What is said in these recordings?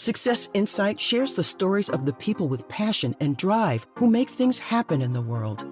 Success Insight shares the stories of the people with passion and drive who make things happen in the world.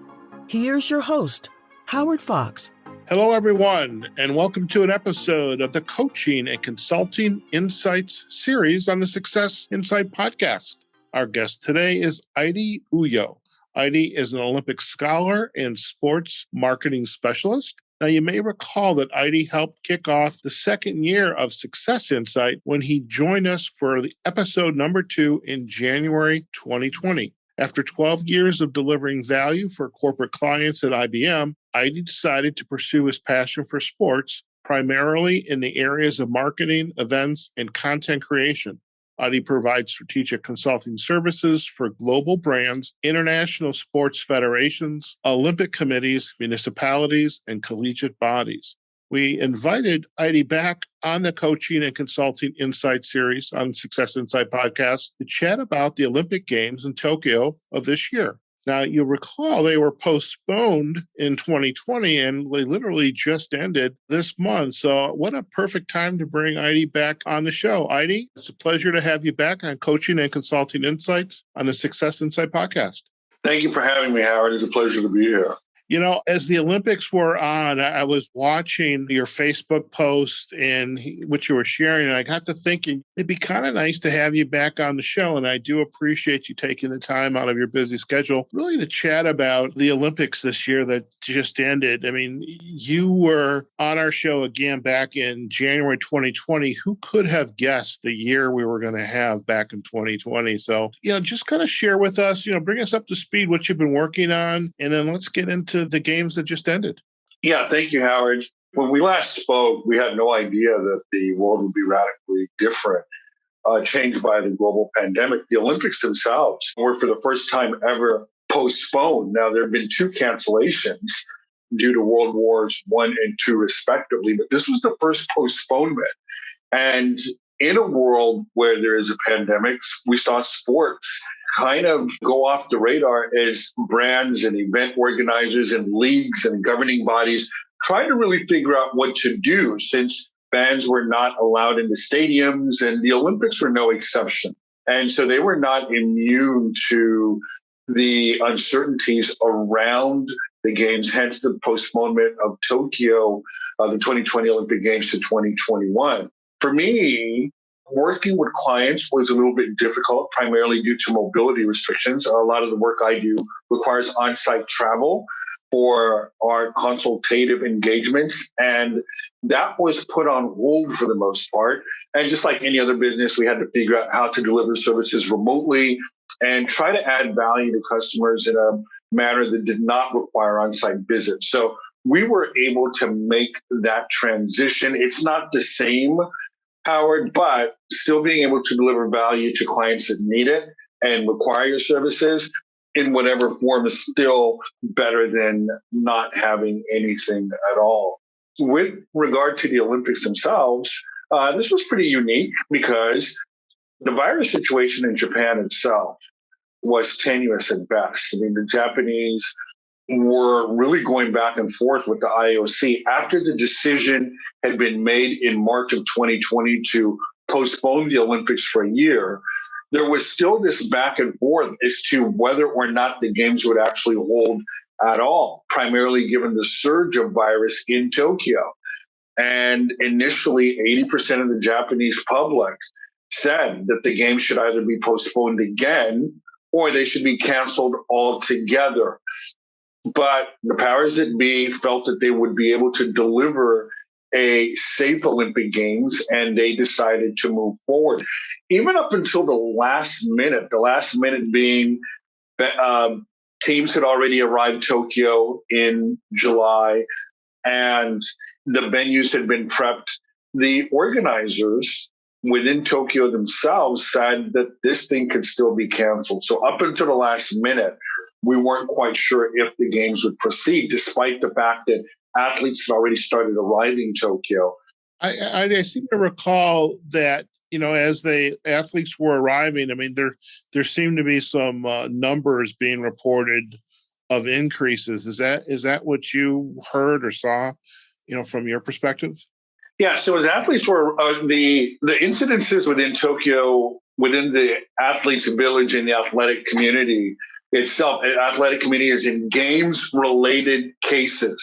Here's your host, Howard Fox. Hello, everyone, and welcome to an episode of the Coaching and Consulting Insights series on the Success Insight podcast. Our guest today is Idy Uyoe. Idy is an Olympic scholar and sports marketing specialist. Now, you may recall that Idy helped kick off the second year of Success Insight when he joined us for the episode number 2 in January 2020. After 12 years of delivering value for corporate clients at IBM, Idy decided to pursue his passion for sports, primarily in the areas of marketing, events, and content creation. Idy provides strategic consulting services for global brands, international sports federations, Olympic committees, municipalities, and collegiate bodies. We invited Idy back on the Coaching and Consulting Insight series on Success Insight podcast to chat about the Olympic Games in Tokyo of this year. Now, you'll recall they were postponed in 2020, and they literally just ended this month. So what a perfect time to bring Idy back on the show. Idy, it's a pleasure to have you back on Coaching and Consulting Insights on the Success Insight podcast. Thank you for having me, Howard. It's a pleasure to be here. You know, as the Olympics were on, I was watching your Facebook post and what you were sharing, and I got to thinking it'd be kind of nice to have you back on the show. And I do appreciate you taking the time out of your busy schedule, really to chat about the Olympics this year that just ended. I mean, you were on our show again back in January 2020. Who could have guessed the year we were going to have back in 2020? So, just kind of share with us, bring us up to speed what you've been working on, and then let's get into the games that just ended. Yeah, thank you, Howard. When we last spoke, we had no idea that the world would be radically different, changed by the global pandemic. The Olympics themselves were for the first time ever postponed. Now, there have been 2 cancellations due to World Wars I and II, respectively, but this was the first postponement. And in a world where there is a pandemic, we saw sports kind of go off the radar as brands and event organizers and leagues and governing bodies try to really figure out what to do, since fans were not allowed into stadiums and the Olympics were no exception. And so they were not immune to the uncertainties around the games, hence the postponement of Tokyo, the 2020 Olympic Games to 2021. For me, working with clients was a little bit difficult, primarily due to mobility restrictions. A lot of the work I do requires on-site travel for our consultative engagements, and that was put on hold for the most part. And just like any other business, we had to figure out how to deliver services remotely and try to add value to customers in a manner that did not require on-site visits. So we were able to make that transition. It's not the same, Howard, but still being able to deliver value to clients that need it and require your services in whatever form is still better than not having anything at all. With regard to the Olympics themselves, this was pretty unique because the virus situation in Japan itself was tenuous at best. I mean, the Japanese were really going back and forth with the IOC after the decision had been made in March of 2020 to postpone the Olympics for a year. There was still this back and forth as to whether or not the games would actually hold at all, primarily given the surge of virus in Tokyo. And initially, 80% of the Japanese public said that the games should either be postponed again or they should be canceled altogether. But the powers that be felt that they would be able to deliver a safe Olympic Games, and they decided to move forward. Even up until the last minute being teams had already arrived in Tokyo in July, and the venues had been prepped. The organizers within Tokyo themselves said that this thing could still be canceled. So up until the last minute, we weren't quite sure if the games would proceed, despite the fact that athletes had already started arriving in Tokyo. I seem to recall that, as the athletes were arriving, I mean, there seemed to be some numbers being reported of increases. Is that what you heard or saw, from your perspective? Yeah. So as athletes were, the incidences within Tokyo within the athletes village and the athletic community itself, athletic community is in games-related cases.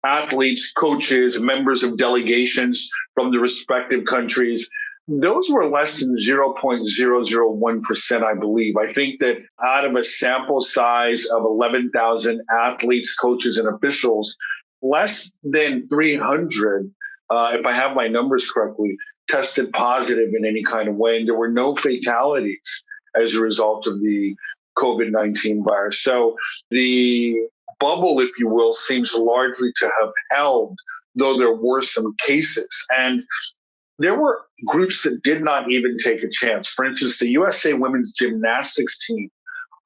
Athletes, coaches, members of delegations from the respective countries, those were less than 0.001%, I believe. I think that out of a sample size of 11,000 athletes, coaches, and officials, less than 300, if I have my numbers correctly, tested positive in any kind of way. And there were no fatalities as a result of the COVID-19 virus. So the bubble, if you will, seems largely to have held, though there were some cases. And there were groups that did not even take a chance. For instance, the USA women's gymnastics team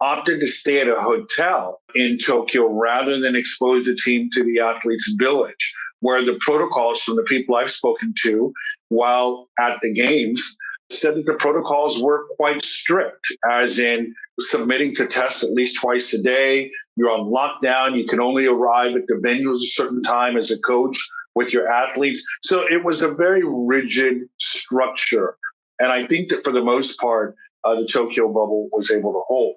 opted to stay at a hotel in Tokyo rather than expose the team to the athletes' village, where the protocols from the people I've spoken to while at the games said that the protocols were quite strict, as in submitting to tests at least twice a day. You're on lockdown. You can only arrive at the venues a certain time as a coach with your athletes. So it was a very rigid structure. And I think that for the most part, the Tokyo bubble was able to hold.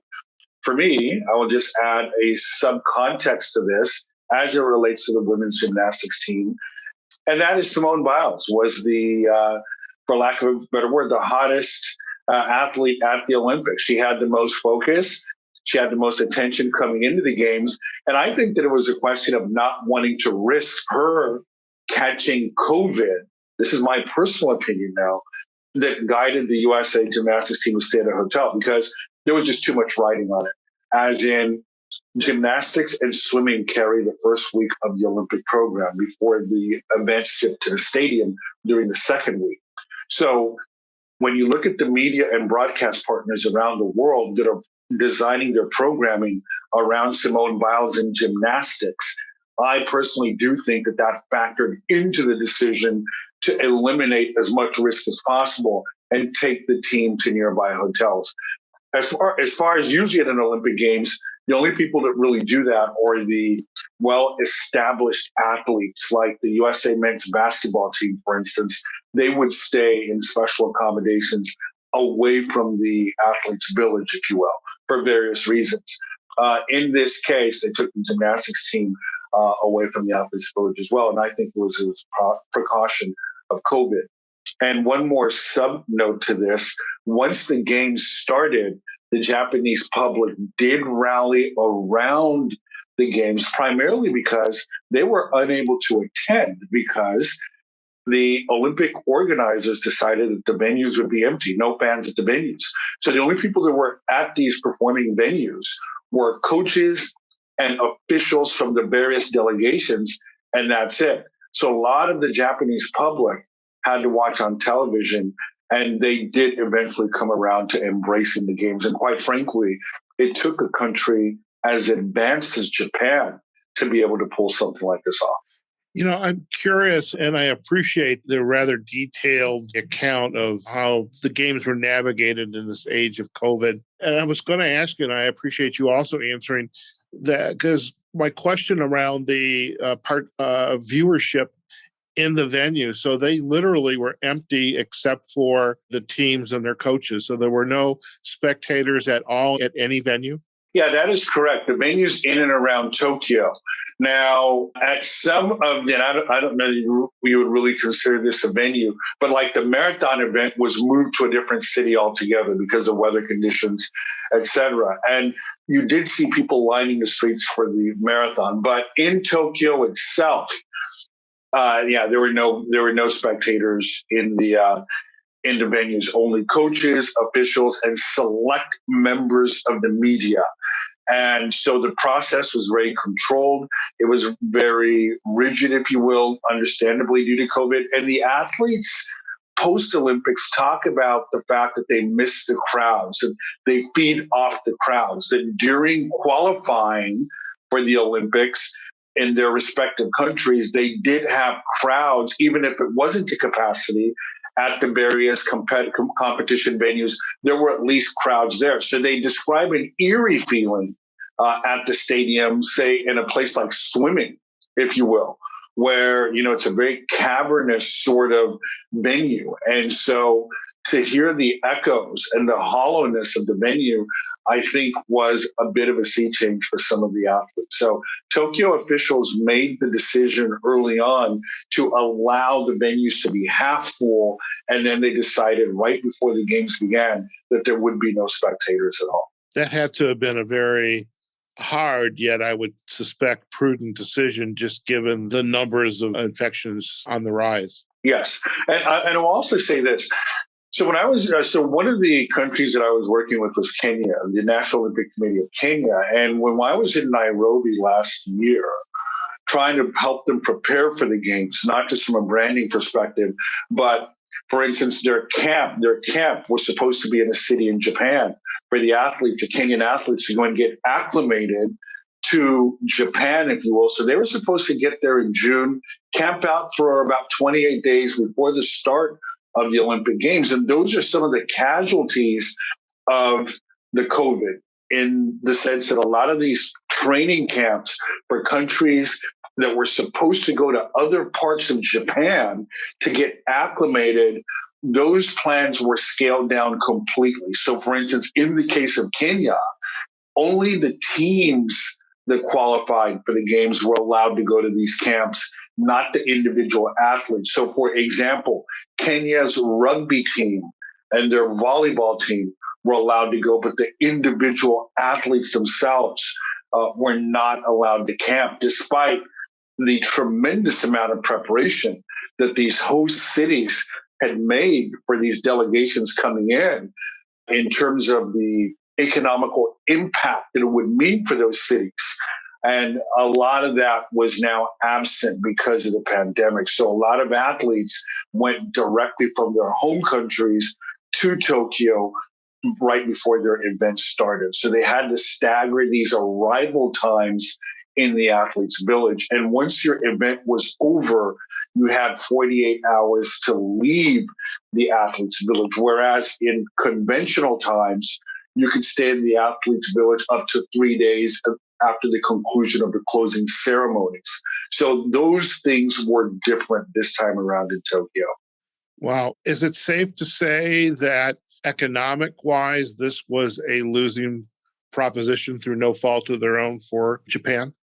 For me, I will just add a subcontext to this as it relates to the women's gymnastics team. And that is Simone Biles was the, for lack of a better word, the hottest athlete at the Olympics. She had the most focus. She had the most attention coming into the games. And I think that it was a question of not wanting to risk her catching COVID. This is my personal opinion now, that guided the USA gymnastics team to stay at a hotel because there was just too much riding on it. As in, gymnastics and swimming carry the first week of the Olympic program before the events shift to the stadium during the second week. So when you look at the media and broadcast partners around the world that are designing their programming around Simone Biles and gymnastics, I personally do think that that factored into the decision to eliminate as much risk as possible and take the team to nearby hotels. As far as usually at an Olympic Games, the only people that really do that are the well-established athletes, like the USA men's basketball team, for instance. They would stay in special accommodations away from the athletes' village, if you will, for various reasons. In this case, they took the gymnastics team away from the athletes' village as well. And I think it was a precaution of COVID. And one more sub note to this, once the games started, the Japanese public did rally around the games, primarily because they were unable to attend because the Olympic organizers decided that the venues would be empty, no fans at the venues. So the only people that were at these performing venues were coaches and officials from the various delegations, and that's it. So a lot of the Japanese public had to watch on television, and they did eventually come around to embracing the games. And quite frankly, it took a country as advanced as Japan to be able to pull something like this off. You know, I'm curious, and I appreciate the rather detailed account of how the games were navigated in this age of COVID. And I was going to ask you, and I appreciate you also answering that, because my question around the viewership in the venue. So they literally were empty except for the teams and their coaches. So there were no spectators at all at any venue? Yeah, that is correct. The venues in and around Tokyo. Now, at some of the, I don't know if we would really consider this a venue, but like the marathon event was moved to a different city altogether because of weather conditions, et cetera. And you did see people lining the streets for the marathon. But in Tokyo itself, there were no spectators in the venues. Only coaches, officials, and select members of the media. And so the process was very controlled. It was very rigid, if you will, understandably due to COVID. And the athletes post-Olympics talk about the fact that they miss the crowds and they feed off the crowds. That during qualifying for the Olympics, in their respective countries, they did have crowds, even if it wasn't to capacity, at the various competition venues. There were at least crowds there. So they describe an eerie feeling at the stadium, say in a place like swimming, if you will, where, it's a very cavernous sort of venue. And so to hear the echoes and the hollowness of the venue, I think was a bit of a sea change for some of the athletes. So Tokyo officials made the decision early on to allow the venues to be half full. And then they decided right before the games began that there would be no spectators at all. That had to have been a very hard, yet I would suspect prudent decision, just given the numbers of infections on the rise. Yes. And I'll also say this. So when I was, one of the countries that I was working with was Kenya, the National Olympic Committee of Kenya. And when I was in Nairobi last year, trying to help them prepare for the games, not just from a branding perspective, but for instance, their camp was supposed to be in a city in Japan for the athletes, the Kenyan athletes, to go and get acclimated to Japan, if you will. So they were supposed to get there in June, camp out for about 28 days before the start of the Olympic Games. And those are some of the casualties of the COVID, in the sense that a lot of these training camps for countries that were supposed to go to other parts of Japan to get acclimated, those plans were scaled down completely. So for instance, in the case of Kenya, only the teams that qualified for the games were allowed to go to these camps, not the individual athletes. So for example, Kenya's rugby team and their volleyball team were allowed to go, but the individual athletes themselves were not allowed to camp, despite the tremendous amount of preparation that these host cities had made for these delegations coming in terms of the economical impact that it would mean for those cities. And a lot of that was now absent because of the pandemic. So a lot of athletes went directly from their home countries to Tokyo right before their event started. So they had to stagger these arrival times in the athletes' village. And once your event was over, you had 48 hours to leave the athletes' village. Whereas in conventional times, you could stay in the athletes' village up to 3 days after the conclusion of the closing ceremonies. So those things were different this time around in Tokyo. Wow. Is it safe to say that economic-wise, this was a losing proposition through no fault of their own for Japan?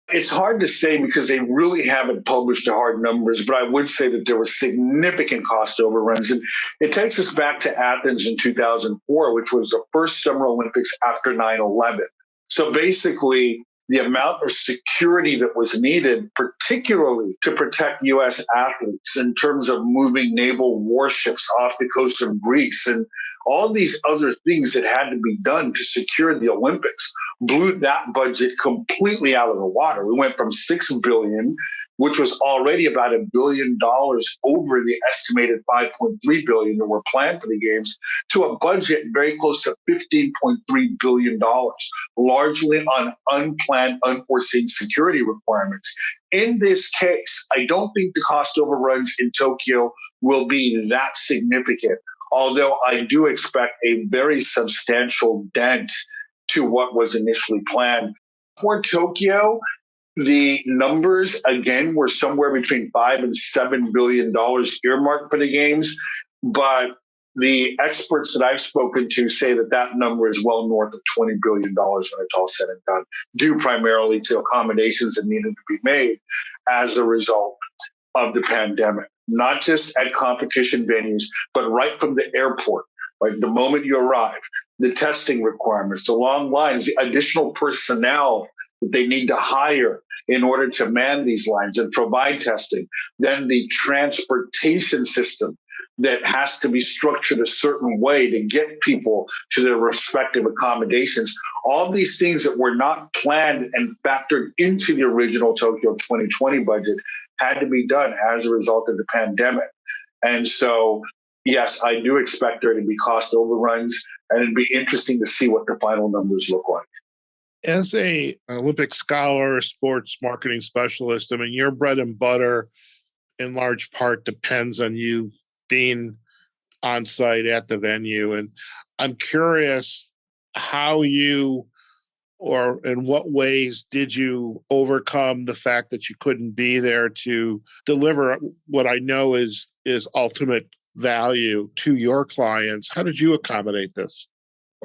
It's hard to say because they really haven't published the hard numbers, but I would say that there were significant cost overruns. And it takes us back to Athens in 2004, which was the first Summer Olympics after 9/11. So basically, the amount of security that was needed, particularly to protect U.S. athletes in terms of moving naval warships off the coast of Greece and all these other things that had to be done to secure the Olympics, blew that budget completely out of the water. We went from $6 billion, which was already about $1 billion over the estimated $5.3 billion that were planned for the games, to a budget very close to $15.3 billion, largely on unplanned, unforeseen security requirements. In this case, I don't think the cost overruns in Tokyo will be that significant, although I do expect a very substantial dent to what was initially planned. For Tokyo, the numbers, again, were somewhere between $5 and $7 billion earmarked for the games. But the experts that I've spoken to say that that number is well north of $20 billion when it's all said and done, due primarily to accommodations that needed to be made as a result of the pandemic, not just at competition venues, but right from the airport. Like the moment you arrive, the testing requirements, the long lines, the additional personnel that they need to hire in order to man these lines and provide testing, then the transportation system that has to be structured a certain way to get people to their respective accommodations. All these things that were not planned and factored into the original Tokyo 2020 budget had to be done as a result of the pandemic. And so, yes, I do expect there to be cost overruns, and it'd be interesting to see what the final numbers look like. As an Olympic scholar, sports marketing specialist, I mean, your bread and butter in large part depends on you being on site at the venue. And I'm curious how you, or in what ways did you overcome the fact that you couldn't be there to deliver what I know is ultimate value to your clients. How did you accommodate this?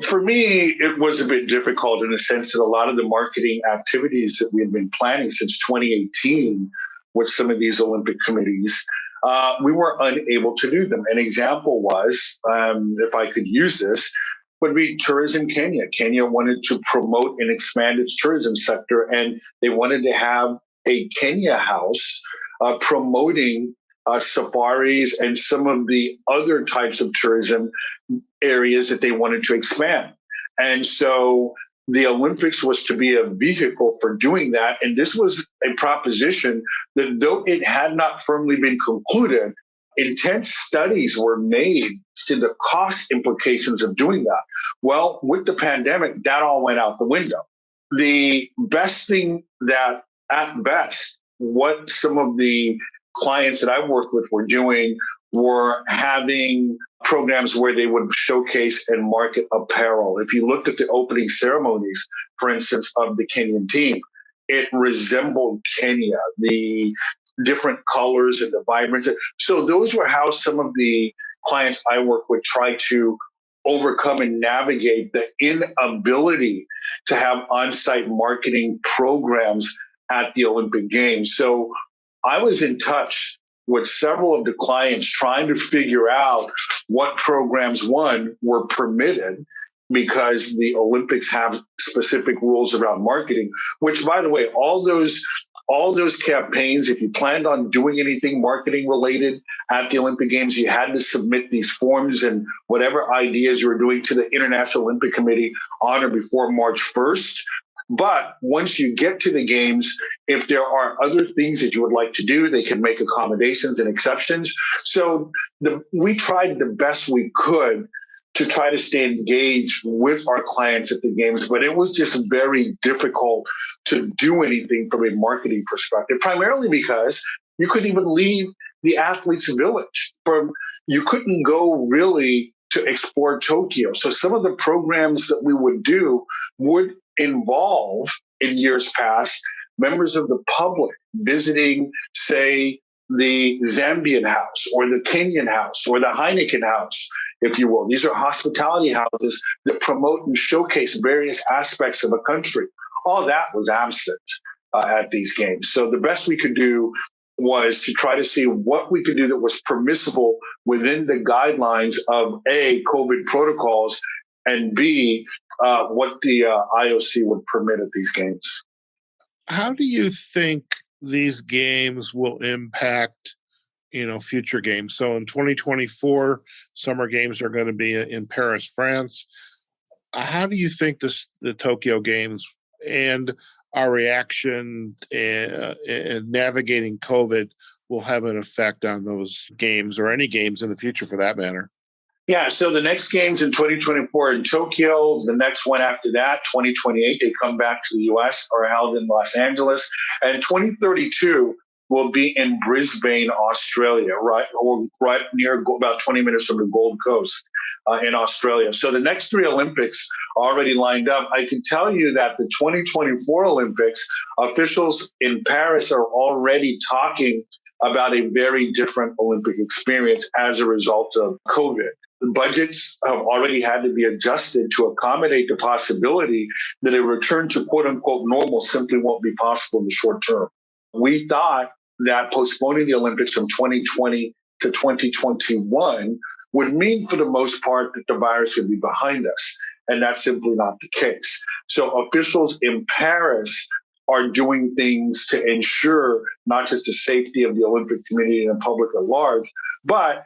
For me, it was a bit difficult in the sense that a lot of the marketing activities that we had been planning since 2018 with some of these Olympic committees, we were unable to do them. An example was, if I could use this, would be Tourism Kenya. Kenya wanted to promote and expand its tourism sector, and they wanted to have a Kenya house promoting safaris and some of the other types of tourism areas that they wanted to expand. And so the Olympics was to be a vehicle for doing that. And this was a proposition that, though it had not firmly been concluded, intense studies were made to the cost implications of doing that. Well, with the pandemic, that all went out the window. The best thing that, at best, what some of the clients that I worked with were doing were having programs where they would showcase and market apparel. If you looked at the opening ceremonies, for instance, of the Kenyan team, it resembled Kenya, the different colors and the vibrance. So those were how some of the clients I work with try to overcome and navigate the inability to have on-site marketing programs at the Olympic Games. So I was in touch with several of the clients trying to figure out what programs, one, were permitted because the Olympics have specific rules around marketing, which, by the way, all those campaigns, if you planned on doing anything marketing related at the Olympic Games, you had to submit these forms and whatever ideas you were doing to the International Olympic Committee on or before March 1st. But once you get to the games, if there are other things that you would like to do, they can make accommodations and exceptions. So we tried the best we could to try to stay engaged with our clients at the games, but it was just very difficult to do anything from a marketing perspective, primarily because you couldn't even leave the athletes' village. You couldn't go really to explore Tokyo. So some of the programs that we would do would involve, in years past, members of the public visiting, say, the Zambian house or the Kenyan house or the Heineken house, if you will. These are hospitality houses that promote and showcase various aspects of a country. All that was absent at these games. So the best we could do was to try to see what we could do that was permissible within the guidelines of A, COVID protocols, and B, what the IOC would permit at these games. How do you think these games will impact, future games? So in 2024, Summer Games are going to be in Paris, France. How do you think the Tokyo Games and our reaction and navigating COVID will have an effect on those games or any games in the future for that matter? Yeah, so the next games in 2024 in Tokyo, the next one after that, 2028, they come back to the U.S., are held in Los Angeles, and 2032 will be in Brisbane, Australia, right near about 20 minutes from the Gold Coast in Australia. So the next three Olympics are already lined up. I can tell you that the 2024 Olympics, officials in Paris are already talking about a very different Olympic experience as a result of COVID. The budgets have already had to be adjusted to accommodate the possibility that a return to quote unquote normal simply won't be possible in the short term. We thought that postponing the Olympics from 2020 to 2021 would mean for the most part that the virus would be behind us. And that's simply not the case. So officials in Paris are doing things to ensure not just the safety of the Olympic Committee and the public at large, but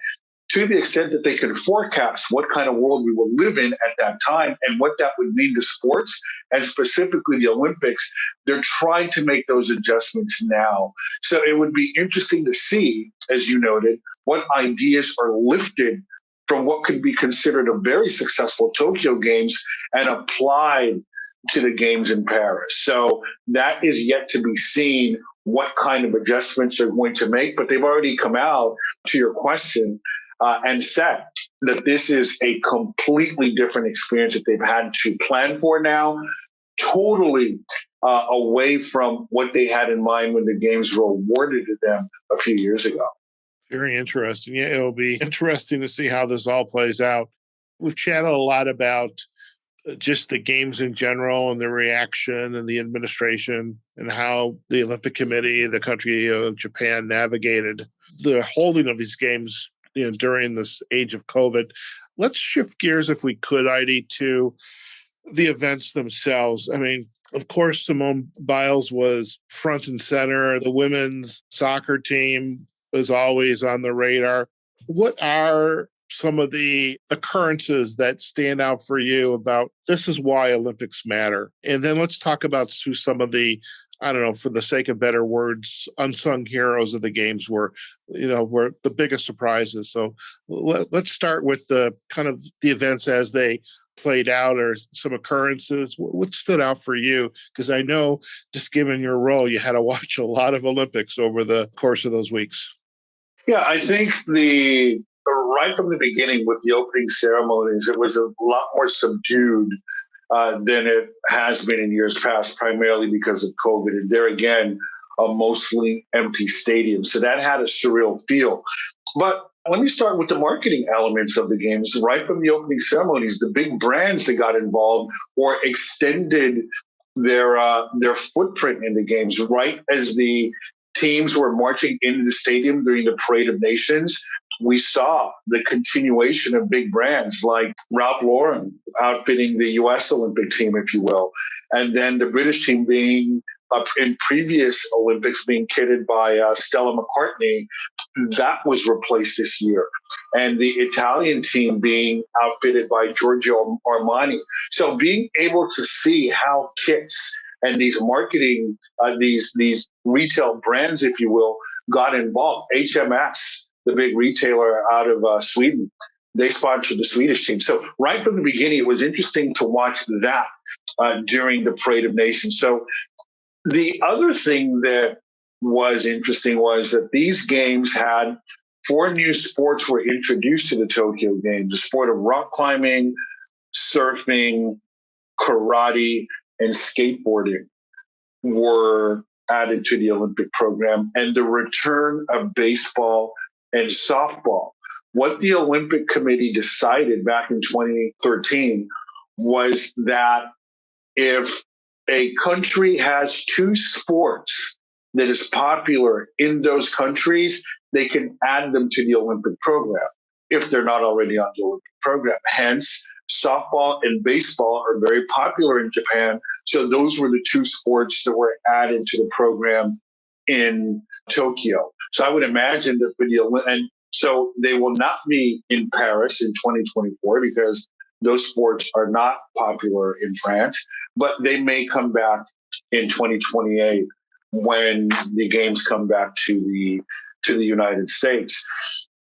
to the extent that they can forecast what kind of world we will live in at that time and what that would mean to sports and specifically the Olympics, they're trying to make those adjustments now. So it would be interesting to see, as you noted, what ideas are lifted from what could be considered a very successful Tokyo Games and applied to the games in Paris. So that is yet to be seen what kind of adjustments they're going to make, but they've already come out to your question and said that this is a completely different experience that they've had to plan for now, totally away from what they had in mind when the games were awarded to them a few years ago. Very interesting. Yeah, it'll be interesting to see how this all plays out. We've chatted a lot about just the games in general and the reaction and the administration and how the Olympic Committee, the country of Japan, navigated the holding of these games, during this age of COVID. Let's shift gears, if we could, Idy, to the events themselves. I mean, of course, Simone Biles was front and center. The women's soccer team was always on the radar. What are some of the occurrences that stand out for you about this is why Olympics matter? And then let's talk about some of the, I don't know, for the sake of better words, unsung heroes of the games were the biggest surprises. So let's start with the kind of the events as they played out, or some occurrences. What stood out for you? Because I know, just given your role, you had to watch a lot of Olympics over the course of those weeks. Yeah, I think right from the beginning with the opening ceremonies, it was a lot more subdued than it has been in years past, primarily because of COVID. And there again, a mostly empty stadium. So that had a surreal feel. But let me start with the marketing elements of the games. Right from the opening ceremonies, the big brands that got involved or extended their footprint in the games, right as the teams were marching into the stadium during the Parade of Nations, we saw the continuation of big brands like Ralph Lauren outfitting the U.S. Olympic team, if you will, and then the British team being in previous Olympics being kitted by Stella McCartney. That was replaced this year. And the Italian team being outfitted by Giorgio Armani. So being able to see how kits and these marketing, these retail brands, if you will, got involved. HMS, the big retailer out of Sweden, they sponsored the Swedish team. So right from the beginning, it was interesting to watch that during the Parade of Nations. So the other thing that was interesting was that these games had 4 new sports were introduced to the Tokyo Games: the sport of rock climbing, surfing, karate, and skateboarding were added to the Olympic program, and the return of baseball and softball. What the Olympic Committee decided back in 2013 was that if a country has 2 sports that is popular in those countries, they can add them to the Olympic program if they're not already on the Olympic program. Hence, softball and baseball are very popular in Japan. So those were the 2 sports that were added to the program in Tokyo. So I would imagine that and so they will not be in Paris in 2024 because those sports are not popular in France, but they may come back in 2028 when the games come back to the United States.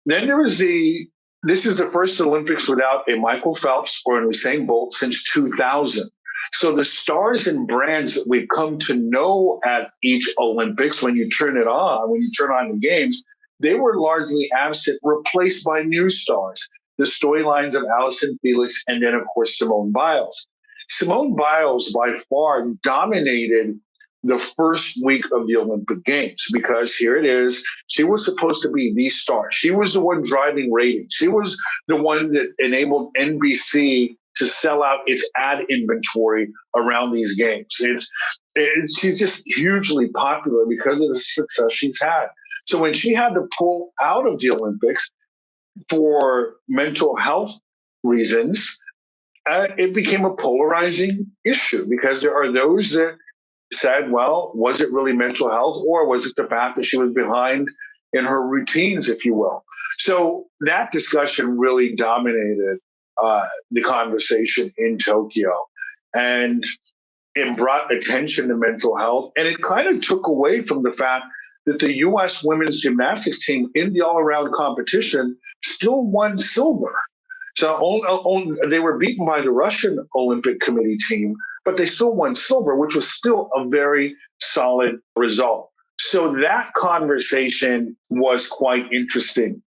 Then there was this is the first Olympics without a Michael Phelps or an Usain Bolt since 2000. So the stars and brands that we've come to know at each Olympics, when you turn on the games, they were largely absent, replaced by new stars. The storylines of Allyson Felix and then, of course, Simone Biles. Simone Biles, by far, dominated the first week of the Olympic Games because here it is. She was supposed to be the star. She was the one driving ratings. She was the one that enabled NBC to sell out its ad inventory around these games. She's just hugely popular because of the success she's had. So when she had to pull out of the Olympics for mental health reasons, it became a polarizing issue because there are those that said, well, was it really mental health or was it the fact that she was behind in her routines, if you will? So that discussion really dominated the conversation in Tokyo. And it brought attention to mental health. And it kind of took away from the fact that the U.S. women's gymnastics team in the all-around competition still won silver. So they were beaten by the Russian Olympic Committee team, but they still won silver, which was still a very solid result. So that conversation was quite interesting.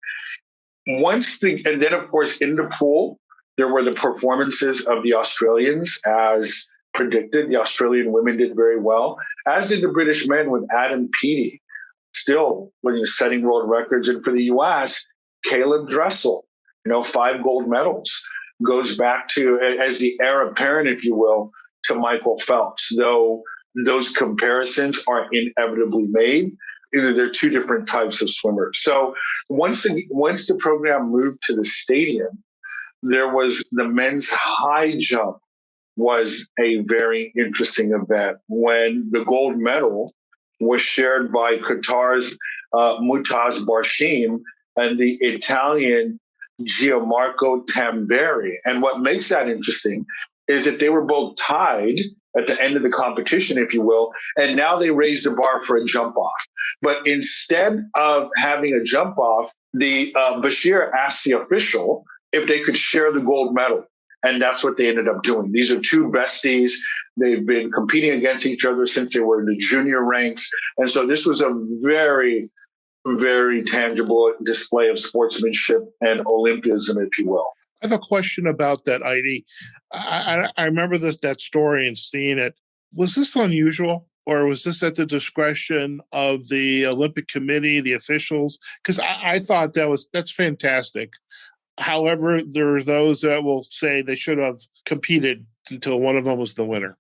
And then, of course, in the pool, there were the performances of the Australians as predicted. The Australian women did very well, as did the British men with Adam Peaty still when you're setting world records. And for the U.S., Caleb Dressel, 5 gold medals, goes back to, as the heir apparent, if you will, to Michael Phelps, though those comparisons are inevitably made. They're two different types of swimmers. So once the program moved to the stadium, there was the men's high jump was a very interesting event when the gold medal was shared by Qatar's Mutaz Barshim and the Italian Gianmarco Tamberi. And what makes that interesting is that they were both tied at the end of the competition, if you will, and now they raised the bar for a jump off. But instead of having a jump off, the Bashir asked the official if they could share the gold medal. And that's what they ended up doing. These are two besties. They've been competing against each other since they were in the junior ranks. And so this was a very, very tangible display of sportsmanship and Olympism, if you will. I have a question about that, Idy. I remember that story and seeing it. Was this unusual, or was this at the discretion of the Olympic Committee, the officials? Because I thought that's fantastic. However, there are those that will say they should have competed until one of them was the winner.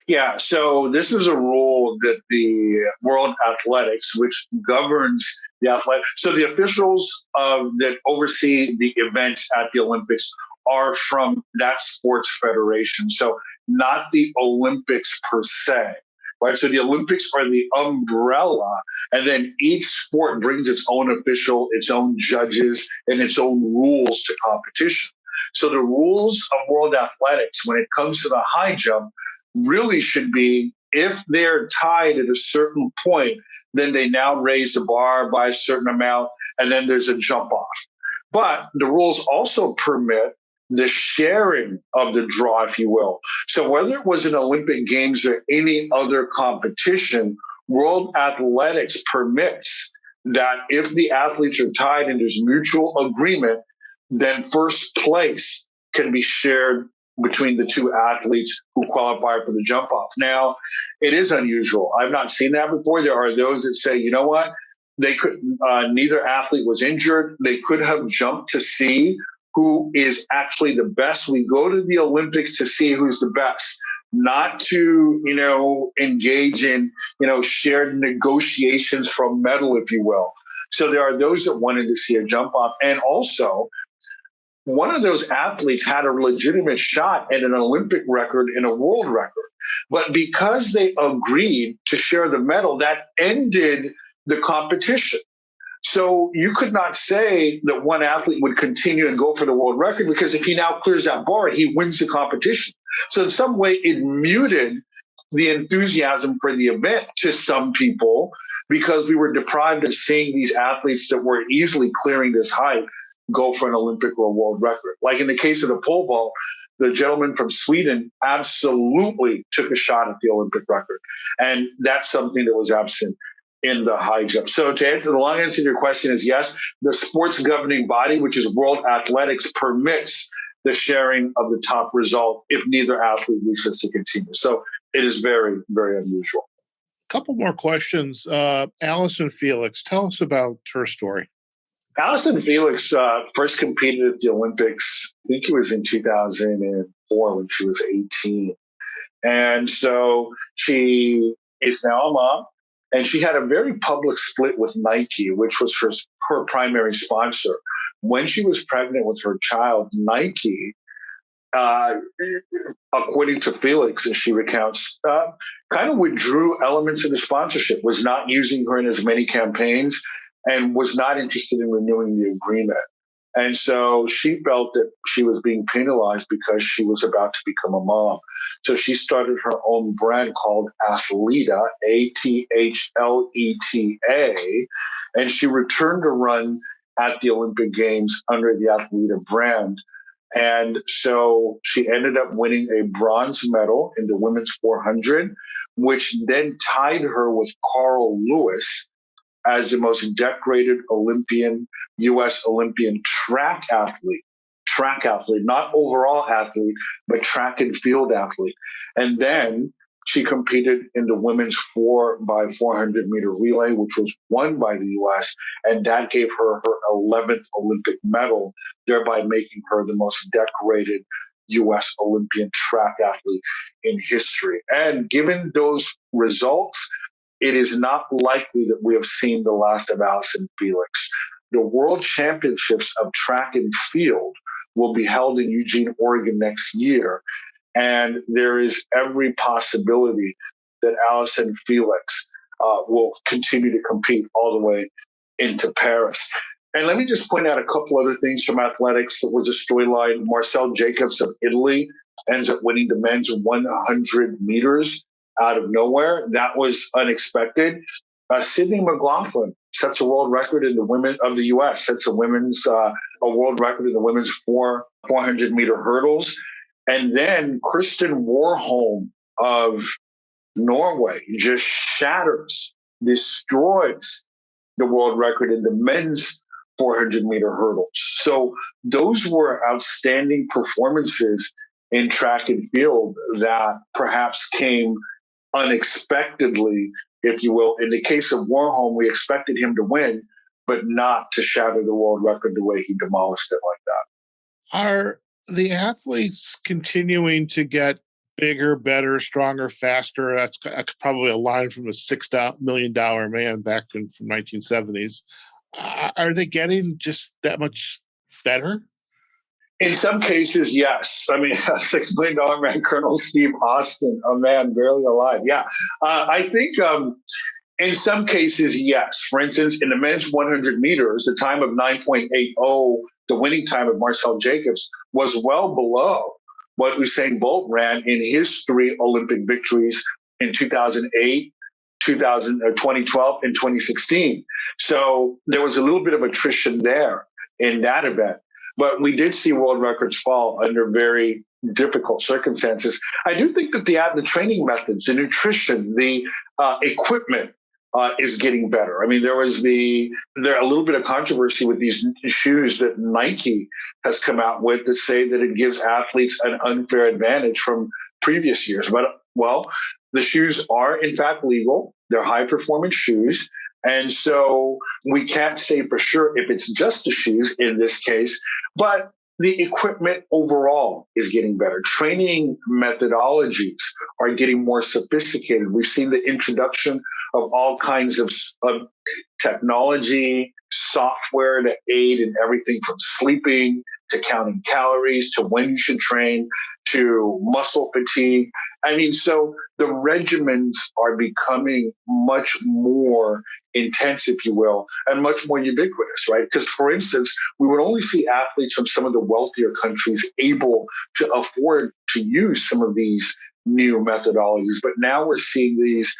Yeah, so this is a rule that the World Athletics, which governs the athletics, so the officials that oversee the events at the Olympics are from that sports federation. So not the Olympics per se, right? So the Olympics are the umbrella, and then each sport brings its own official, its own judges, and its own rules to competition. So the rules of World Athletics, when it comes to the high jump, really should be, if they're tied at a certain point, then they now raise the bar by a certain amount, and then there's a jump off. But the rules also permit the sharing of the draw, if you will. So whether it was an Olympic Games or any other competition, World Athletics permits that if the athletes are tied and there's mutual agreement, then first place can be shared between the two athletes who qualify for the jump off. Now, it is unusual. I've not seen that before. There are those that say, you know what? They could, neither athlete was injured. They could have jumped to see who is actually the best. We go to the Olympics to see who's the best, not to, engage in, shared negotiations for a medal, if you will. So there are those that wanted to see a jump off. And also, one of those athletes had a legitimate shot at an Olympic record and a world record. But because they agreed to share the medal, that ended the competition. So you could not say that one athlete would continue and go for the world record, because if he now clears that bar, he wins the competition. So in some way, it muted the enthusiasm for the event to some people, because we were deprived of seeing these athletes that were easily clearing this height go for an Olympic or world record. Like in the case of the pole vault, the gentleman from Sweden absolutely took a shot at the Olympic record. And that's something that was absent in the high jump. So to answer, the long answer to your question is yes, the sports governing body, which is World Athletics, permits the sharing of the top result if neither athlete wishes to continue. So it is very, very unusual. A couple more questions. Allison Felix, tell us about her story. Allison Felix first competed at the Olympics, I think it was in 2004 when she was 18. And so she is now a mom, and she had a very public split with Nike, which was her primary sponsor. When she was pregnant with her child, Nike, according to Felix, as she recounts, kind of withdrew elements of the sponsorship, was not using her in as many campaigns, and was not interested in renewing the agreement. And so she felt that she was being penalized because she was about to become a mom. So she started her own brand called Athleta, Athleta, and she returned to run at the Olympic Games under the Athleta brand. And so she ended up winning a bronze medal in the women's 400, which then tied her with Carl Lewis as the most decorated U.S. Olympian track athlete, not overall athlete, but track and field athlete. And then She competed in the women's 4x400 meter relay, which was won by the U.S., and that gave her her 11th Olympic medal, thereby making her the most decorated U.S. Olympian track athlete in history. And given those results, it is not likely that we have seen the last of Allison Felix. The World Championships of Track and Field will be held in Eugene, Oregon next year. And there is every possibility that Allison Felix will continue to compete all the way into Paris. And let me just point out a couple other things from athletics that was a storyline. Marcel Jacobs of Italy ends up winning the men's 100 meters out of nowhere. That was unexpected. Sydney McLaughlin sets a world record in the women of the U.S., sets a world record in the women's 400 meter hurdles. And then Kristen Warholm of Norway just shatters, destroys the world record in the men's 400 meter hurdles. So those were outstanding performances in track and field that perhaps came unexpectedly, if you will. In the case of Warholm, we expected him to win, but not to shatter the world record the way he demolished it like that. Are the athletes continuing to get bigger, better, stronger, faster? That's probably a line from a $6 million man back from 1970s. Are they getting just that much better? In some cases, yes. I mean, $6 million man, Colonel Steve Austin, a man barely alive. Yeah. I think in some cases, yes. For instance, in the men's 100 meters, the time of 9.80, the winning time of Marcel Jacobs, was well below what Usain Bolt ran in his 3 Olympic victories in 2008, 2012, and 2016. So there was a little bit of attrition there in that event. But we did see world records fall under very difficult circumstances. I do think that the training methods, the nutrition, the equipment is getting better. I mean, there a little bit of controversy with these shoes that Nike has come out with that say that it gives athletes an unfair advantage from previous years. But, well, the shoes are, in fact, legal. They're high-performance shoes. And so we can't say for sure if it's just the shoes in this case, but the equipment overall is getting better. Training methodologies are getting more sophisticated. We've seen the introduction of all kinds of technology, software to aid in everything from sleeping to counting calories to when you should train to muscle fatigue. I mean, so the regimens are becoming much more intense, if you will, and much more ubiquitous, right? Because, for instance, we would only see athletes from some of the wealthier countries able to afford to use some of these new methodologies. But now we're seeing these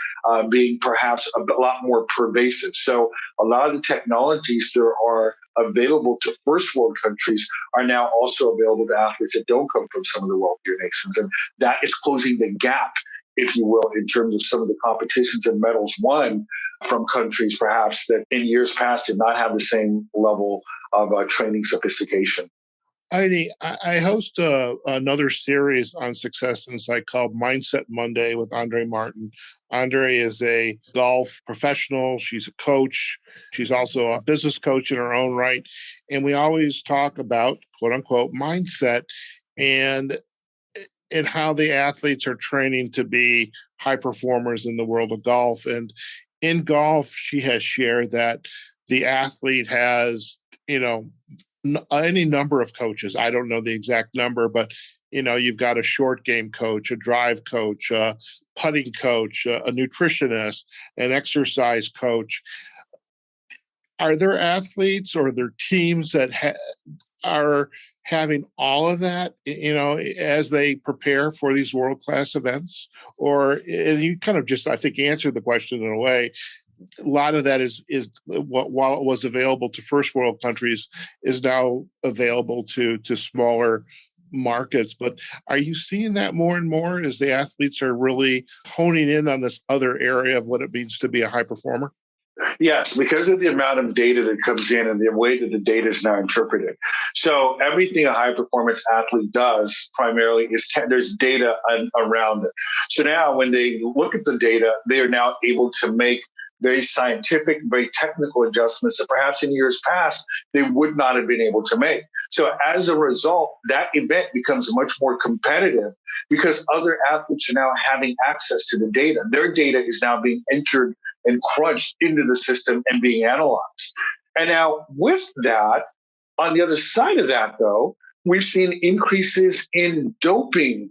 being perhaps a lot more pervasive. So a lot of the technologies that are available to first world countries are now also available to athletes that don't come from some of the wealthier nations. And that is closing the gap, if you will, in terms of some of the competitions and medals won from countries perhaps that in years past did not have the same level of training sophistication. Idy, I host another series on Success Insight called Mindset Monday with Andre Martin. Andre is a golf professional. She's a coach. She's also a business coach in her own right. And we always talk about, quote unquote, mindset and how the athletes are training to be high performers in the world of golf. And in golf, she has shared that the athlete has, any number of coaches. I don't know the exact number, but you've got a short game coach, a drive coach, a putting coach, a nutritionist, an exercise coach. Are there athletes or there teams that are having all of that, as they prepare for these world-class events? And you kind of just, I think, answered the question in a way. A lot of that is what, while it was available to first world countries, is now available to smaller markets. But are you seeing that more and more as the athletes are really honing in on this other area of what it means to be a high performer? Yes, because of the amount of data that comes in and the way that the data is now interpreted. So everything a high performance athlete does primarily is there's data around it. So now when they look at the data, they are now able to make very scientific, very technical adjustments that perhaps in years past they would not have been able to make. So as a result, that event becomes much more competitive because other athletes are now having access to the data. Their data is now being entered and crunched into the system and being analyzed. And now with that, on the other side of that, though, we've seen increases in doping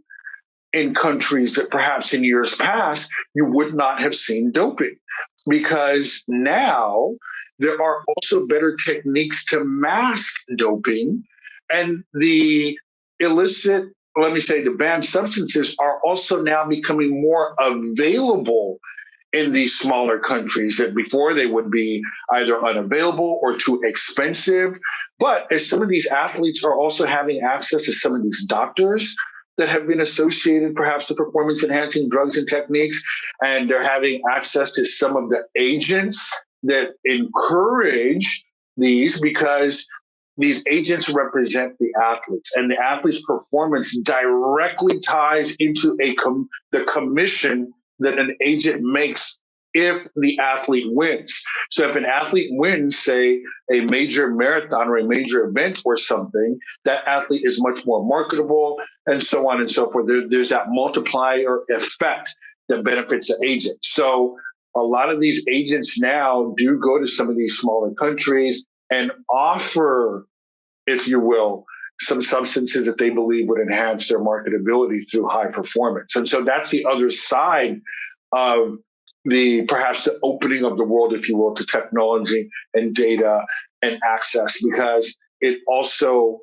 in countries that perhaps in years past you would not have seen doping, because now there are also better techniques to mask doping, and the illicit, let me say, the banned substances are also now becoming more available in these smaller countries that before they would be either unavailable or too expensive. But as some of these athletes are also having access to some of these doctors that have been associated perhaps with performance enhancing drugs and techniques, and they're having access to some of the agents that encourage these, because these agents represent the athletes, and the athlete's performance directly ties into the commission that an agent makes if the athlete wins. So if an athlete wins, say, a major marathon or a major event or something, that athlete is much more marketable, and so on and so forth. There's that multiplier effect that benefits the agent. So a lot of these agents now do go to some of these smaller countries and offer, if you will, some substances that they believe would enhance their marketability through high performance. And so that's the other side of perhaps the opening of the world, if you will, to technology and data and access, because it also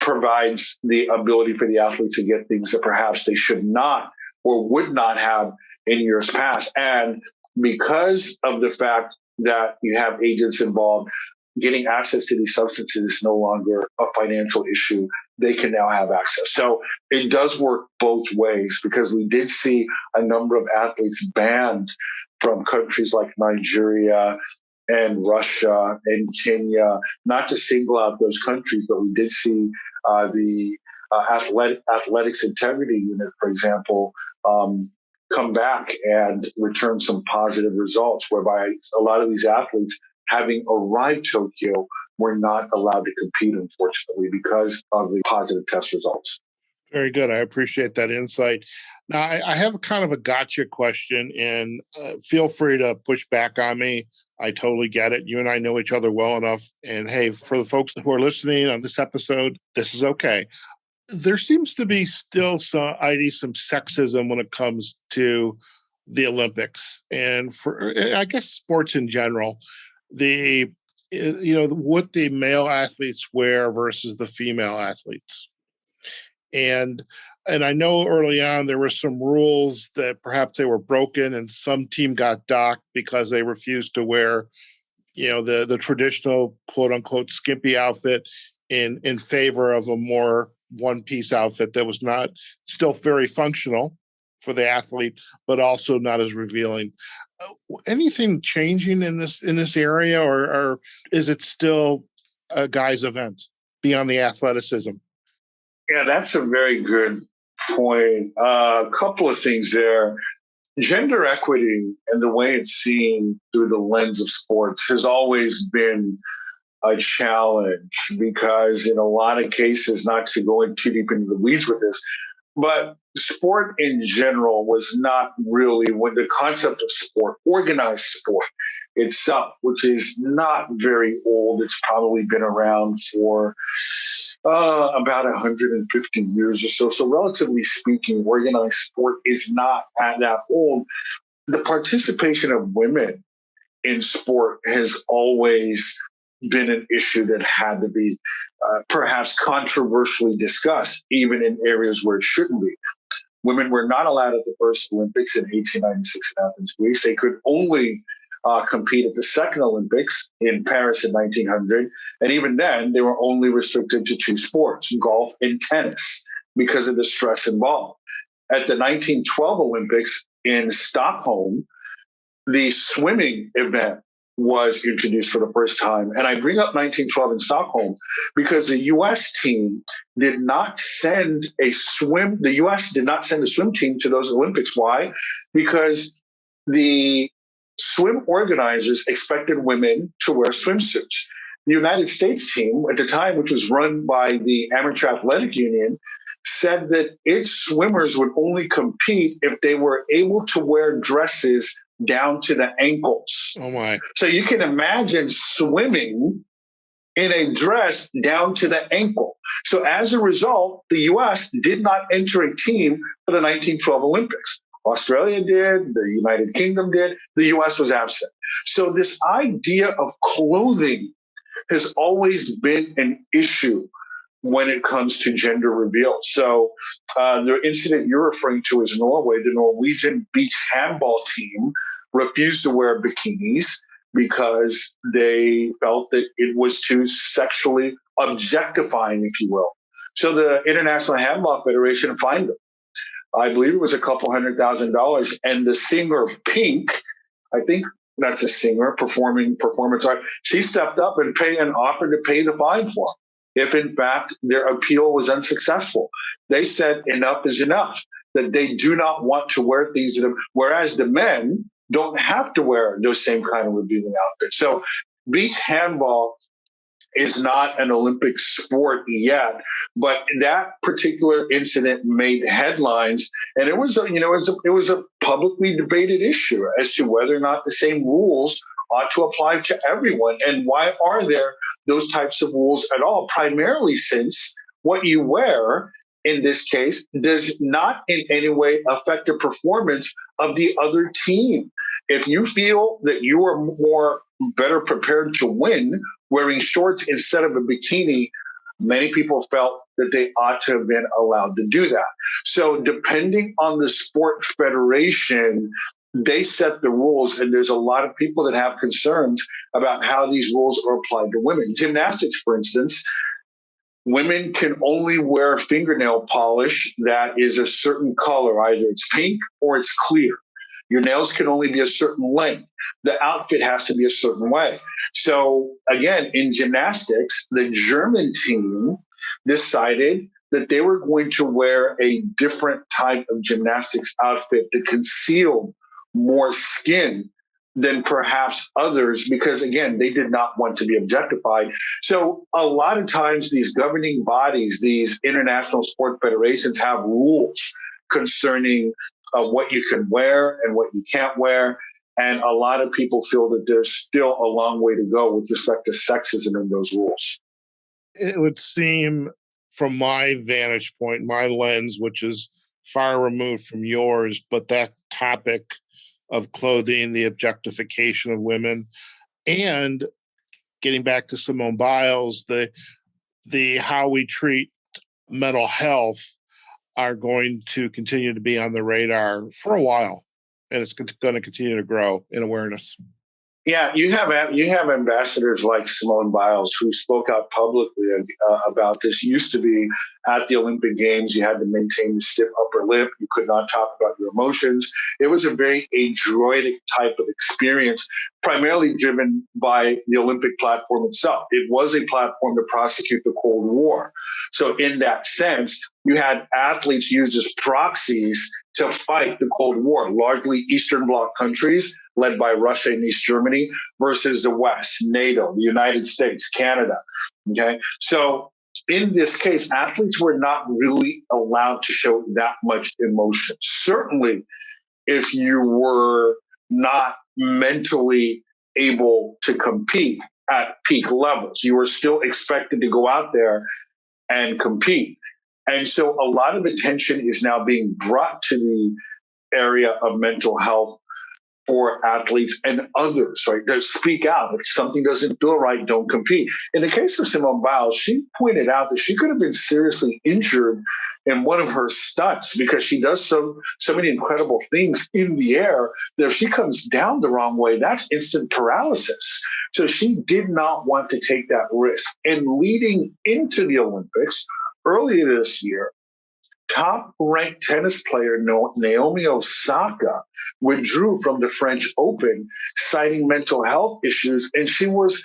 provides the ability for the athletes to get things that perhaps they should not or would not have in years past. And because of the fact that you have agents involved, getting access to these substances is no longer a financial issue. They can now have access. So it does work both ways, because we did see a number of athletes banned from countries like Nigeria and Russia and Kenya, not to single out those countries, but we did see the Athletics Integrity Unit, for example, come back and return some positive results, whereby a lot of these athletes, having arrived Tokyo, were not allowed to compete, unfortunately, because of the positive test results. Very good. I appreciate that insight. Now, I have kind of a gotcha question, and feel free to push back on me. I totally get it. You and I know each other well enough. And hey, for the folks who are listening on this episode, this is okay. There seems to be still some sexism when it comes to the Olympics and for, I guess, sports in general. What the male athletes wear versus the female athletes. And I know early on there were some rules that perhaps they were broken, and some team got docked because they refused to wear, the traditional quote unquote skimpy outfit in favor of a more one-piece outfit that was not still very functional for the athlete, but also not as revealing. Anything changing in this area, or is it still a guy's event beyond the athleticism? Yeah, that's a very good point. A couple of things there. Gender equity and the way it's seen through the lens of sports has always been a challenge, because in a lot of cases, not to go in too deep into the weeds with this, but sport in general was not really, when the concept of sport, organized sport itself, which is not very old. It's probably been around for about 150 years or so. So relatively speaking, organized sport is not that old. The participation of women in sport has always been an issue that had to be perhaps controversially discussed, even in areas where it shouldn't be. Women were not allowed at the first Olympics in 1896 in Athens, Greece. They could only compete at the second Olympics in Paris in 1900. And even then, they were only restricted to two sports, golf and tennis, because of the stress involved. At the 1912 Olympics in Stockholm, the swimming event was introduced for the first time. And I bring up 1912 in Stockholm because the U.S. team did not send a swim. The U.S. did not send a swim team to those Olympics. Why? Because the swim organizers expected women to wear swimsuits. The United States team at the time, which was run by the Amateur Athletic Union, said that its swimmers would only compete if they were able to wear dresses down to the ankles. Oh my. So you can imagine swimming in a dress down to the ankle. So as a result, the U.S. did not enter a team for the 1912 Olympics. Australia did, the United Kingdom did, the U.S. was absent. So this idea of clothing has always been an issue when it comes to gender reveal. So the incident you're referring to is Norway. The Norwegian beach handball team refused to wear bikinis because they felt that it was too sexually objectifying, if you will. So the International Handball Federation fined them. I believe it was a couple $100,000. And the singer Pink, I think that's a singer performance art, she stepped up and offered to pay the fine for them if in fact their appeal was unsuccessful. They said enough is enough, that they do not want to wear things, whereas the men don't have to wear those same kind of revealing outfits. So beach handball is not an Olympic sport yet, but that particular incident made headlines, and it was a publicly debated issue as to whether or not the same rules ought to apply to everyone, and why are there those types of rules at all? Primarily since what you wear in this case does not in any way affect the performance of the other team. If you feel that you are better prepared to win wearing shorts instead of a bikini, many people felt that they ought to have been allowed to do that. So depending on the sport federation, they set the rules, and there's a lot of people that have concerns about how these rules are applied to women. Gymnastics, for instance, women can only wear fingernail polish that is a certain color, either it's pink or it's clear. Your nails can only be a certain length. The outfit has to be a certain way. So again, in gymnastics, the German team decided that they were going to wear a different type of gymnastics outfit that concealed more skin than perhaps others, because again, they did not want to be objectified. So a lot of times these governing bodies, these international sport federations, have rules concerning what you can wear and what you can't wear. And a lot of people feel that there's still a long way to go with respect to sexism in those rules. It would seem, from my vantage point, my lens, which is far removed from yours, but that topic of clothing, the objectification of women, and getting back to Simone Biles, the how we treat mental health are going to continue to be on the radar for a while, and it's going to continue to grow in awareness. Yeah, you have ambassadors like Simone Biles who spoke out publicly about this. Used to be at the Olympic Games, you had to maintain the stiff upper lip. You could not talk about your emotions. It was a very adroitic type of experience, primarily driven by the Olympic platform itself. It was a platform to prosecute the Cold War. So in that sense, you had athletes used as proxies to fight the Cold War, largely Eastern Bloc countries led by Russia and East Germany versus the West, NATO, the United States, Canada. Okay. So in this case, athletes were not really allowed to show that much emotion. Certainly, if you were not mentally able to compete at peak levels, you were still expected to go out there and compete. And so a lot of attention is now being brought to the area of mental health for athletes and others, right? That speak out. If something doesn't feel right, don't compete. In the case of Simone Biles, she pointed out that she could have been seriously injured in one of her stunts because she does so many incredible things in the air that if she comes down the wrong way, that's instant paralysis. So she did not want to take that risk. And leading into the Olympics earlier this year, top-ranked tennis player Naomi Osaka withdrew from the French Open, citing mental health issues, and she was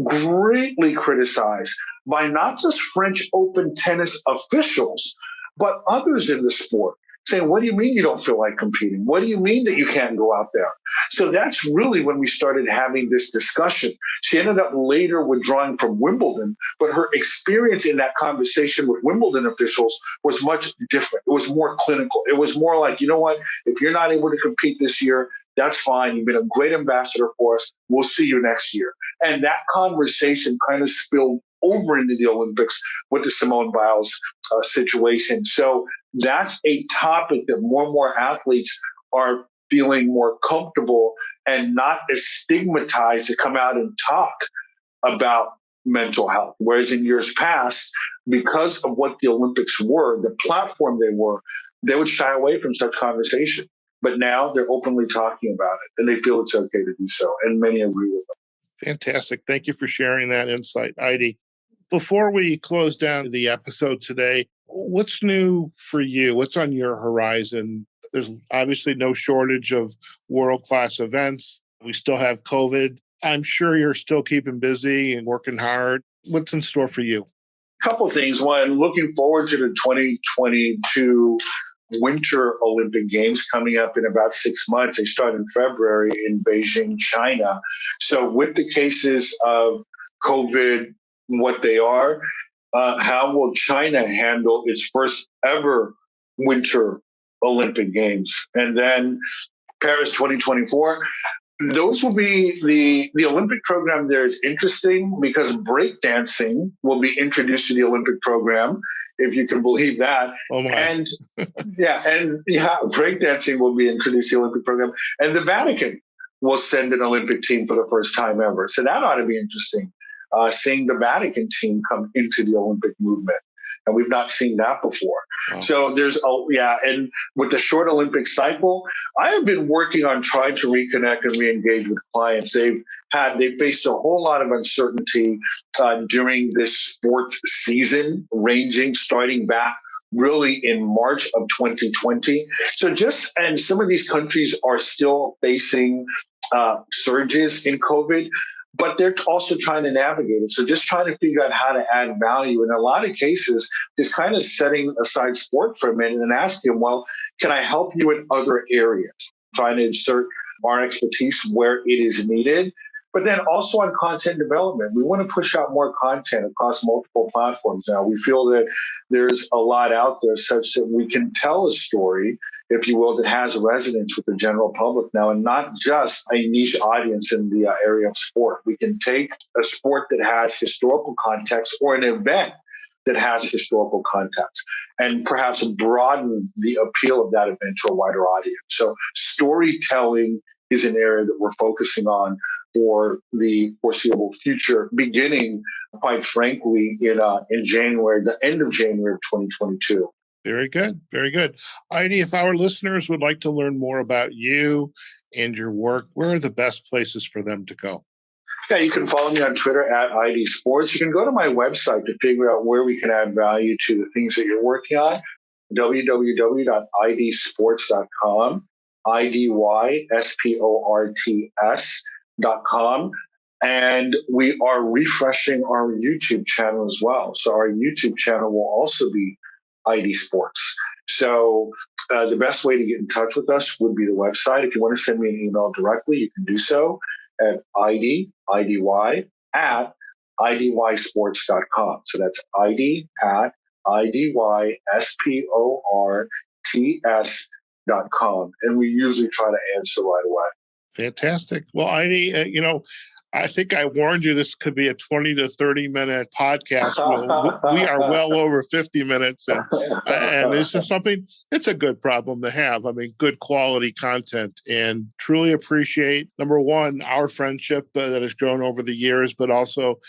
greatly criticized by not just French Open tennis officials, but others in the sport, saying, what do you mean you don't feel like competing? What do you mean that you can't go out there? So that's really when we started having this discussion. She ended up later withdrawing from Wimbledon, but her experience in that conversation with Wimbledon officials was much different. It was more clinical. It was more like, you know what, if you're not able to compete this year, that's fine. You've been a great ambassador for us. We'll see you next year. And that conversation kind of spilled over into the Olympics with the Simone Biles situation. So that's a topic that more and more athletes are feeling more comfortable and not as stigmatized to come out and talk about mental health. Whereas in years past, because of what the Olympics were, the platform they would shy away from such conversation. But now they're openly talking about it and they feel it's okay to do so. And many agree with them. Fantastic. Thank you for sharing that insight, Idy. Before we close down the episode today, what's new for you? What's on your horizon? There's obviously no shortage of world-class events. We still have COVID. I'm sure you're still keeping busy and working hard. What's in store for you? A couple of things. One, looking forward to the 2022 Winter Olympic Games coming up in about 6 months. They start in February in Beijing, China. So with the cases of COVID, what they are, how will China handle its first ever Winter Olympic Games? And then Paris 2024. Those will be the Olympic program there is interesting because breakdancing will be introduced to the Olympic program, if you can believe that. Oh my. And breakdancing will be introduced to the Olympic program. And the Vatican will send an Olympic team for the first time ever. So that ought to be interesting, seeing the Vatican team come into the Olympic movement. And we've not seen that before. Wow. So and with the short Olympic cycle, I have been working on trying to reconnect and re-engage with clients. They faced a whole lot of uncertainty during this sports season, starting back really in March of 2020. And some of these countries are still facing surges in COVID, but they're also trying to navigate it. So just trying to figure out how to add value. In a lot of cases, just kind of setting aside sport for a minute and asking them, well, can I help you in other areas? Trying to insert our expertise where it is needed. But then also on content development, we want to push out more content across multiple platforms now. We feel that there's a lot out there such that we can tell a story, if you will, that has resonance with the general public now, and not just a niche audience in the area of sport. We can take a sport that has historical context or an event that has historical context and perhaps broaden the appeal of that event to a wider audience. So storytelling is an area that we're focusing on for the foreseeable future, beginning, quite frankly, in January, the end of January of 2022. Very good. Very good. Idy, if our listeners would like to learn more about you and your work, where are the best places for them to go? Yeah, you can follow me on Twitter at Idy Sports. You can go to my website to figure out where we can add value to the things that you're working on, www.idsports.com, IDYSPORTS.com. And we are refreshing our YouTube channel as well. So our YouTube channel will also be Idy Sports. So the best way to get in touch with us would be the website. If you want to send me an email directly, you can do so at IDY at IDYsports.com. So that's ID at IDYSPORTS.com. And we usually try to answer right away. Fantastic. Well, Idy, I think I warned you this could be a 20 to 30 minute podcast. We are well over 50 minutes. And this is something, it's a good problem to have. I mean, good quality content, and truly appreciate, number one, our friendship that has grown over the years, but also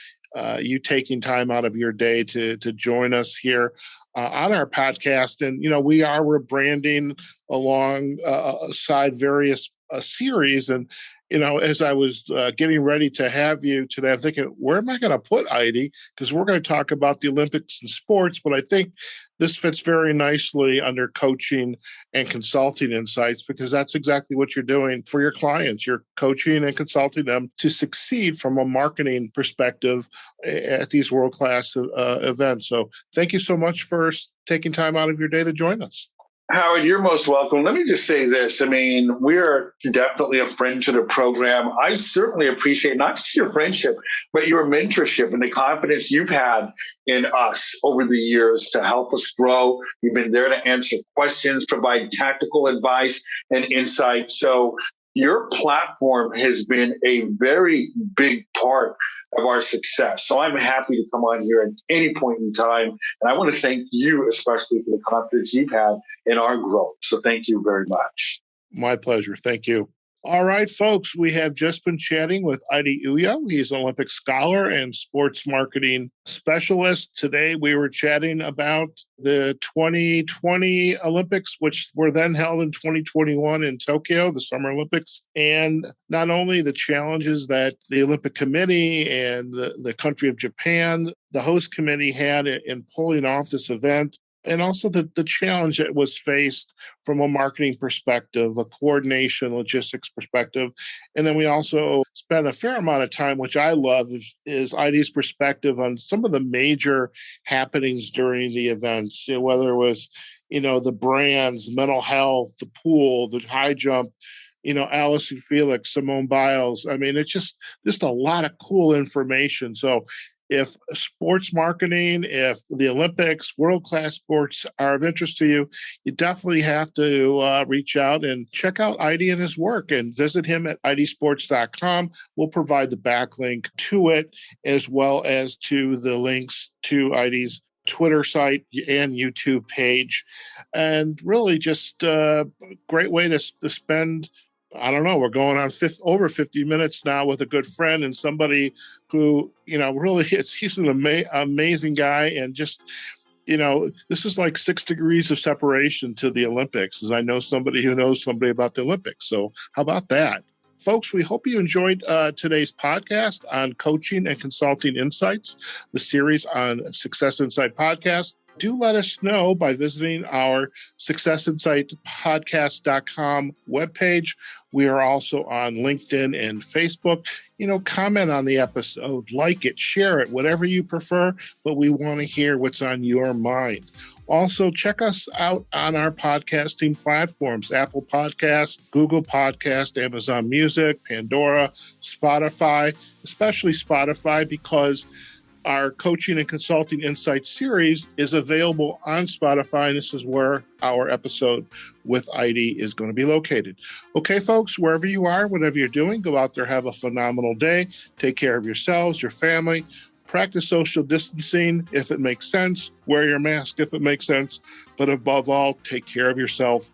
you taking time out of your day to join us here on our podcast. And, we are rebranding alongside various series. And as I was getting ready to have you today, I'm thinking, where am I going to put Idy? Because we're going to talk about the Olympics and sports, but I think this fits very nicely under coaching and consulting insights, because that's exactly what you're doing for your clients. You're coaching and consulting them to succeed from a marketing perspective at these world-class events. So thank you so much for taking time out of your day to join us. Howard, you're most welcome. Let me just say this. I mean, we're definitely a friend to the program. I certainly appreciate not just your friendship, but your mentorship and the confidence you've had in us over the years to help us grow. You've been there to answer questions, provide tactical advice and insight. So your platform has been a very big part of our success. So I'm happy to come on here at any point in time. And I want to thank you, especially for the confidence you've had in our growth. So thank you very much. My pleasure. Thank you. All right, folks, we have just been chatting with Idy Uyoe. He's an Olympic scholar and sports marketing specialist. Today, we were chatting about the 2020 Olympics, which were then held in 2021 in Tokyo, the Summer Olympics, and not only the challenges that the Olympic Committee and the country of Japan, the host committee, had in pulling off this event, and also the challenge that was faced from a marketing perspective, a coordination, logistics perspective. And then we also spent a fair amount of time, which I love, is Idy's perspective on some of the major happenings during the events, whether it was, the brands, mental health, the pool, the high jump, Allison Felix, Simone Biles. I mean, it's just a lot of cool information. So if sports marketing, if the Olympics, world-class sports are of interest to you, you definitely have to reach out and check out Idy and his work and visit him at idysports.com. We'll provide the backlink to it, as well as to the links to Idy's Twitter site and YouTube page. And really just a great way to spend, I don't know, we're going on over 50 minutes now with a good friend and somebody who, really he's an amazing guy. And just, this is like 6 degrees of separation to the Olympics, as I know somebody who knows somebody about the Olympics. So how about that? Folks, we hope you enjoyed today's podcast on coaching and consulting insights, the series on Success Insight Podcast. Do let us know by visiting our successinsightpodcast.com webpage. We are also on LinkedIn and Facebook. Comment on the episode, like it, share it, whatever you prefer, but we want to hear what's on your mind. Also, check us out on our podcasting platforms, Apple Podcasts, Google Podcasts, Amazon Music, Pandora, Spotify, especially Spotify, because our Coaching and Consulting Insights series is available on Spotify, and this is where our episode with Idy is going to be located. Okay, folks, wherever you are, whatever you're doing, go out there, have a phenomenal day. Take care of yourselves, your family. Practice social distancing if it makes sense. Wear your mask if it makes sense. But above all, take care of yourself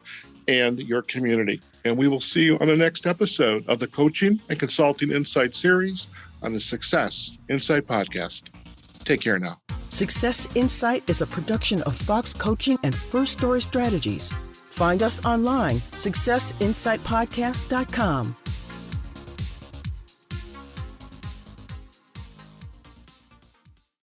and your community. And we will see you on the next episode of the Coaching and Consulting Insights series on the Success Insight Podcast. Take care now. Success Insight is a production of Fox Coaching and First Story Strategies. Find us online, successinsightpodcast.com.